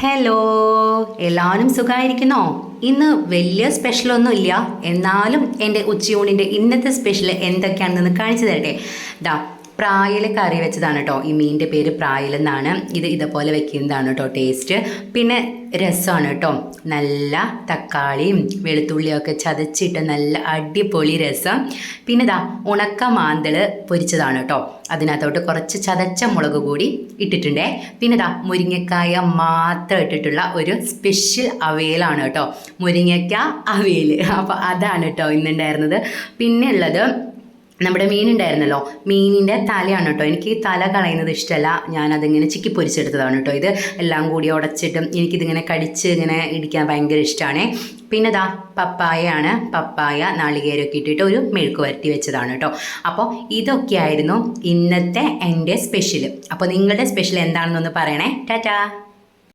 Hello, എല്ലാവരും സുഖമായിരിക്കുന്നോ? ഇന്ന് വലിയ സ്പെഷ്യലൊന്നും ഇല്ല, എന്നാലും എൻ്റെ ഉച്ചയൂണിൻ്റെ ഇന്നത്തെ സ്പെഷ്യൽ എന്തൊക്കെയാണെന്ന് കാണിച്ചു തരട്ടെ. ദാ പ്രായൽ കറി വെച്ചതാണ് കേട്ടോ. ഈ മീനിൻ്റെ പേര് പ്രായൽ എന്നാണ്. ഇതുപോലെ വെക്കുന്നതാണ് കേട്ടോ ടേസ്റ്റ്. പിന്നെ രസമാണ് കേട്ടോ. നല്ല തക്കാളിയും വെളുത്തുള്ളിയൊക്കെ ചതച്ചിട്ട് നല്ല അടിപൊളി രസം. പിന്നെ ദാ ഉണക്ക മാന്തൾ പൊരിച്ചതാണ് കേട്ടോ. അതിനകത്തോട്ട് കുറച്ച് ചതച്ച മുളക് കൂടി ഇട്ടിട്ടുണ്ടേ. പിന്നെ ദാ മുരിങ്ങക്കായ മാത്രം ഇട്ടിട്ടുള്ള ഒരു സ്പെഷ്യൽ അവിയലാണ് കേട്ടോ. മുരിങ്ങക്ക അവിയൽ. അപ്പോൾ അതാണ് കേട്ടോ ഇന്നുണ്ടായിരുന്നത്. പിന്നെ ഉള്ളത് നമ്മുടെ മീനുണ്ടായിരുന്നല്ലോ, മീനിൻ്റെ തലയാണ് കേട്ടോ. എനിക്ക് ഈ തല കളയുന്നത് ഇഷ്ടമല്ല. ഞാനതിങ്ങനെ ചിക്കി പൊരിച്ചെടുത്തതാണ് കേട്ടോ. ഇത് എല്ലാം കൂടി ഉടച്ചിട്ടും എനിക്കിതിങ്ങനെ കടിച്ച് ഇങ്ങനെ ഇടിക്കാൻ ഭയങ്കര ഇഷ്ടമാണ്. പിന്നെ ദാ പപ്പായയാണ്. പപ്പായ നാളികേരമൊക്കെ ഇട്ടിട്ട് ഒരു മെഴുക്ക് വരട്ടി വെച്ചതാണ് കേട്ടോ. അപ്പോൾ ഇതൊക്കെയായിരുന്നു ഇന്നത്തെ എൻ്റെ സ്പെഷ്യൽ. അപ്പോൾ നിങ്ങളുടെ സ്പെഷ്യൽ എന്താണെന്നൊന്ന് പറയണേ. ടാറ്റാ.